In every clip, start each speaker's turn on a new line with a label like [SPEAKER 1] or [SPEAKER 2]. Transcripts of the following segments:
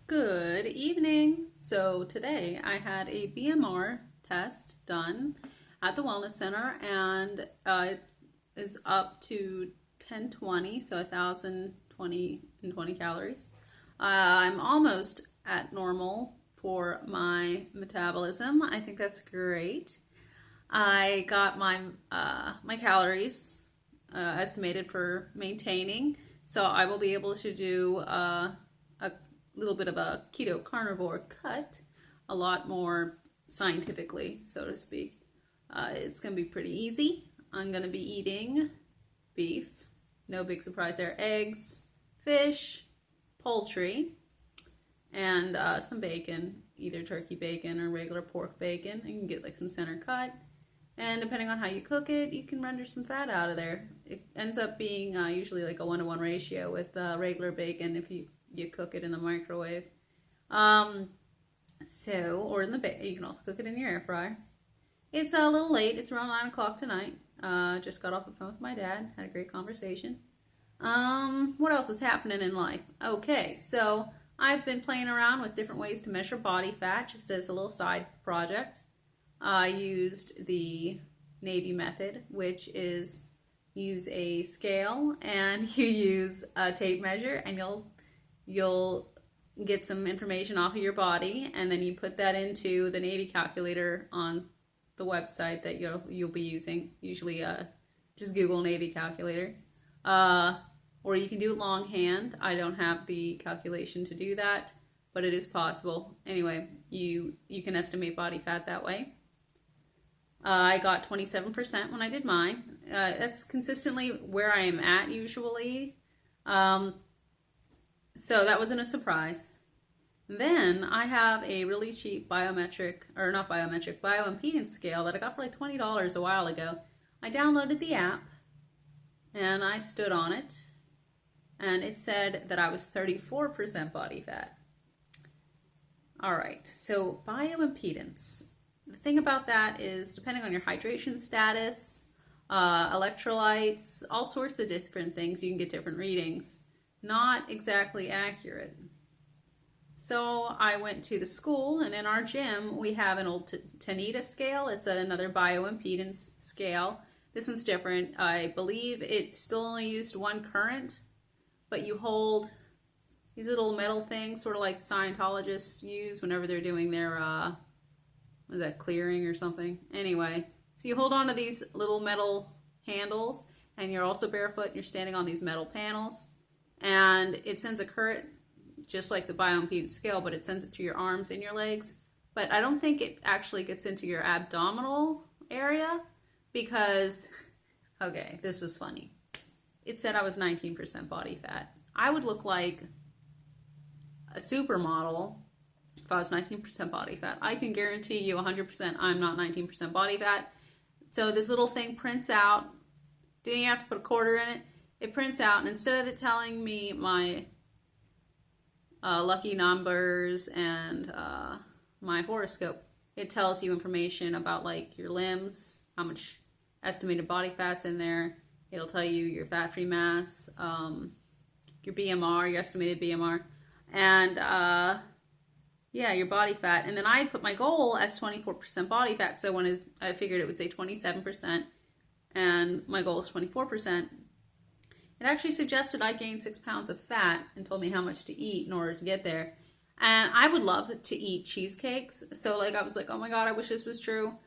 [SPEAKER 1] Good evening. So today I had a BMR test done at the Wellness Center, and it is up to 1020, so 1,020 calories. I'm almost at normal for my metabolism. I think that's great. I got my calories estimated for maintaining, so I will be able to do a little bit of a keto carnivore cut, a lot more scientifically, so to speak. It's going to be pretty easy. I'm going to be eating beef, no big surprise there, eggs, fish, poultry, and some bacon, either turkey bacon or regular pork bacon. You can get like some center cut, and depending on how you cook it, you can render some fat out of there. It ends up being usually like a 1-to-1 ratio with regular bacon if you cook it in the microwave. Or in the you can also cook it in your air fryer. It's a little late. It's around 9 o'clock tonight. Just got off the phone with my dad. Had a great conversation. What else is happening in life? Okay, so I've been playing around with different ways to measure body fat, just as a little side project. I used the Navy method, which is use a scale and you use a tape measure, and you'll get some information off of your body, and then you put that into the Navy calculator on the website that you'll be using. Usually just Google Navy calculator. Or you can do it longhand. I don't have the calculation to do that, but it is possible. Anyway, you can estimate body fat that way. I got 27% when I did mine. That's consistently where I am at usually. So that wasn't a surprise. Then I have a really cheap bioimpedance scale that I got for like $20 a while ago. I downloaded the app and I stood on it, and it said that I was 34% body fat. All right, so bioimpedance. The thing about that is, depending on your hydration status, electrolytes, all sorts of different things, you can get different readings. Not exactly accurate. So I went to the school, and in our gym we have an old Tanita scale. It's another bioimpedance scale. This one's different. I believe it still only used one current, but you hold these little metal things, sort of like Scientologists use whenever they're doing their what is that, clearing or something? Anyway, so you hold on to these little metal handles, and you're also barefoot, and you're standing on these metal panels, and it sends a current just like the bioimpedance scale, but it sends it through your arms and your legs. But I don't think it actually gets into your abdominal area because, okay, this is funny. It said I was 19% body fat. I would look like a supermodel if I was 19% body fat. I can guarantee you 100% I'm not 19% body fat. So this little thing prints out. Didn't you have to put a quarter in it? It prints out, and instead of it telling me my lucky numbers and my horoscope, it tells you information about like your limbs, how much estimated body fat's in there. It'll tell you your fat-free mass, your BMR, your estimated BMR, and your body fat. And then I put my goal as 24% body fat, so I figured it would say 27%, and my goal is 24%. It actually suggested I gain 6 pounds of fat and told me how much to eat in order to get there. And I would love to eat cheesecakes. So I was like, oh my God, I wish this was true.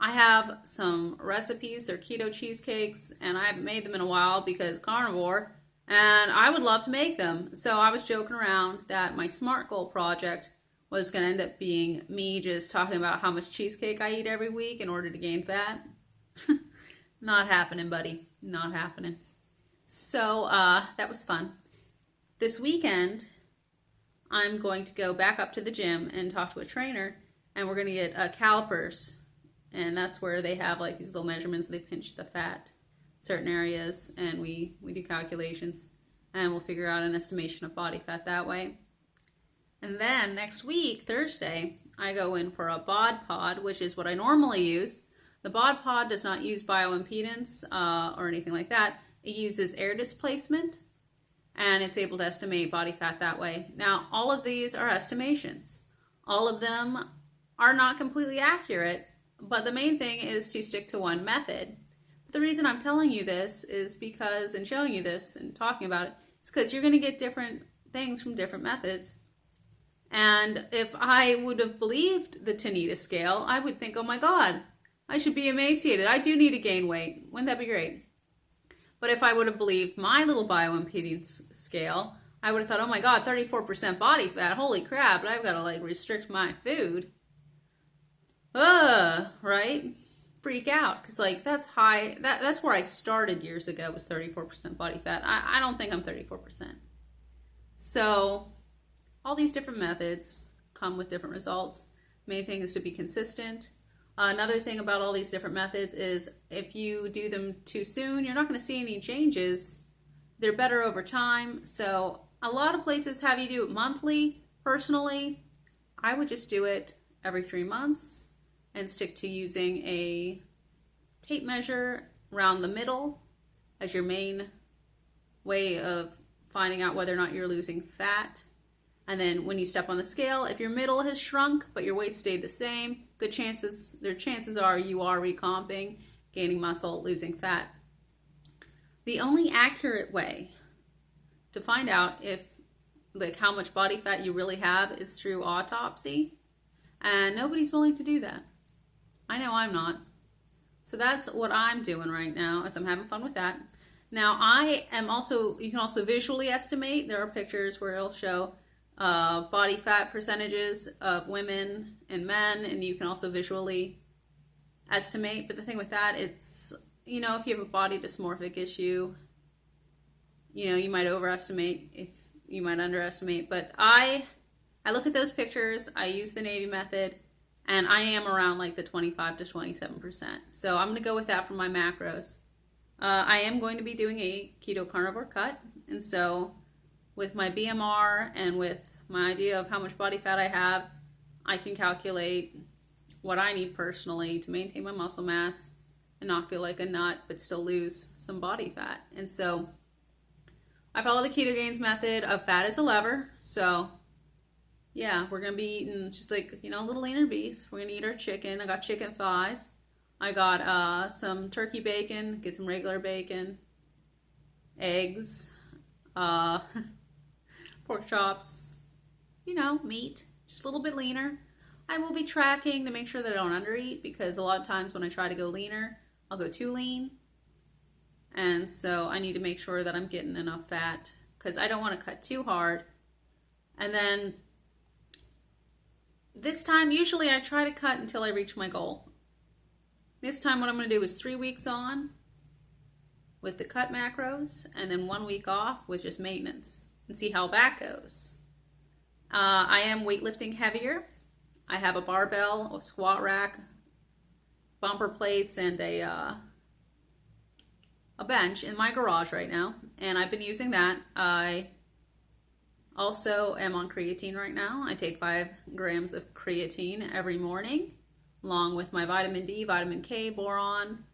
[SPEAKER 1] I have some recipes. They're keto cheesecakes, and I haven't made them in a while because carnivore, and I would love to make them. So I was joking around that my SMART goal project was going to end up being me just talking about how much cheesecake I eat every week in order to gain fat. Not happening, buddy. Not happening. So that was fun. This weekend, I'm going to go back up to the gym and talk to a trainer, and we're going to get calipers. And that's where they have like these little measurements. They pinch the fat, certain areas, and we do calculations, and we'll figure out an estimation of body fat that way. And then next week, Thursday, I go in for a bod pod, which is what I normally use. The bod pod does not use bioimpedance or anything like that. It uses air displacement. and it's able to estimate body fat that way. Now, all of these are estimations. All of them are not completely accurate, but the main thing is to stick to one method. The reason I'm telling you this is because, and showing you this and talking about it, is because you're going to get different things from different methods. And if I would have believed the Tanita scale, I would think, oh my God, I should be emaciated. I do need to gain weight. Wouldn't that be great? But if I would have believed my little bioimpedance scale, I would have thought, oh my God, 34% body fat. Holy crap, but I've got to like restrict my food. Right? Freak out. Because like that's high. That's where I started years ago, was 34% body fat. I don't think I'm 34%. So all these different methods come with different results. Main thing is to be consistent. Another thing about all these different methods is if you do them too soon, you're not going to see any changes. They're better over time. So a lot of places have you do it monthly. Personally, I would just do it every 3 months and stick to using a tape measure around the middle as your main way of finding out whether or not you're losing fat. And then when you step on the scale, if your middle has shrunk but your weight stayed the same, chances are you are recomping, gaining muscle, losing fat. The only accurate way to find out if like how much body fat you really have is through autopsy, and nobody's willing to do that. I know I'm not. So that's what I'm doing right now, as I'm having fun with that. Now I am also, you can also visually estimate. There are pictures where it'll show body fat percentages of women and men, and you can also visually estimate. But the thing with that, it's, you know, if you have a body dysmorphic issue, you know, you might overestimate, if you might underestimate. But I look at those pictures, I use the Navy method, and I am around like the 25 to 27%. So I'm going to go with that for my macros. I am going to be doing a keto carnivore cut, and so with my BMR and with my idea of how much body fat I have, I can calculate what I need personally to maintain my muscle mass and not feel like a nut, but still lose some body fat. And so I follow the Keto method of fat as a lever. So yeah, we're going to be eating just like, you know, a little leaner beef. We're going to eat our chicken. I got chicken thighs. I got some turkey bacon, get some regular bacon, eggs, pork chops, you know, meat, just a little bit leaner. I will be tracking to make sure that I don't undereat, because a lot of times when I try to go leaner, I'll go too lean. And so I need to make sure that I'm getting enough fat, because I don't want to cut too hard. And then this time, usually I try to cut until I reach my goal. This time what I'm going to do is 3 weeks on with the cut macros, and then 1 week off with just maintenance, and see how that goes. I am weightlifting heavier. I have a barbell, a squat rack, bumper plates, and a bench in my garage right now, and I've been using that. I also am on creatine right now. I take 5 grams of creatine every morning, along with my vitamin D, vitamin K, boron.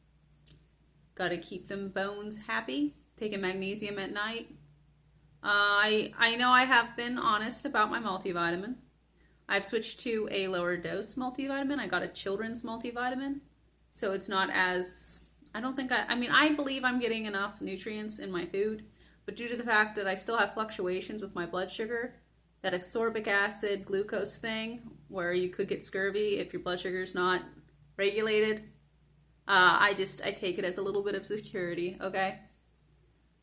[SPEAKER 1] Got to keep them bones happy. Taking magnesium at night. I know I have been honest about my multivitamin. I've switched to a lower dose multivitamin. I got a children's multivitamin. So it's not as, I believe I'm getting enough nutrients in my food. But due to the fact that I still have fluctuations with my blood sugar, that ascorbic acid glucose thing, where you could get scurvy if your blood sugar is not regulated, I take it as a little bit of security, okay?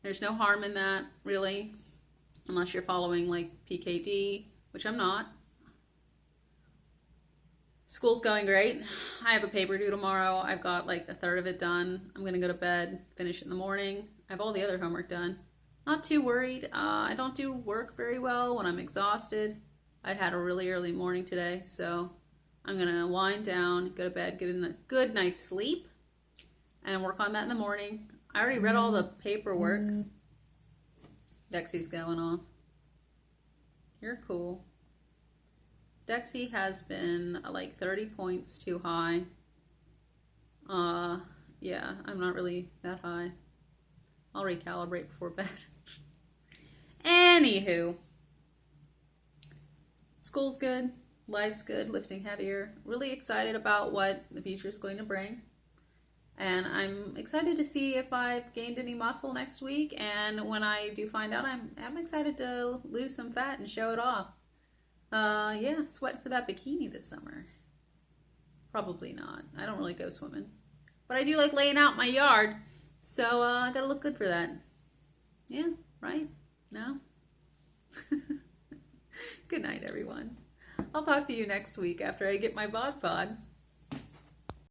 [SPEAKER 1] There's no harm in that, really, unless you're following like PKD, which I'm not. School's going great. I have a paper due tomorrow. I've got like a third of it done. I'm gonna go to bed, finish it in the morning. I have all the other homework done. Not too worried. I don't do work very well when I'm exhausted. I had a really early morning today, so I'm gonna wind down, go to bed, get in a good night's sleep, and work on that in the morning. I already read all the paperwork. Dexy's going off. You're cool. Dexy has been like 30 points too high. Yeah, I'm not really that high. I'll recalibrate before bed. Anywho, school's good, life's good, lifting heavier. Really excited about what the future is going to bring. And I'm excited to see if I've gained any muscle next week. And when I do find out, I'm excited to lose some fat and show it off. Yeah, sweat for that bikini this summer. Probably not. I don't really go swimming. But I do like laying out in my yard. So I gotta look good for that. Yeah, right? No? Good night, everyone. I'll talk to you next week after I get my bod pod.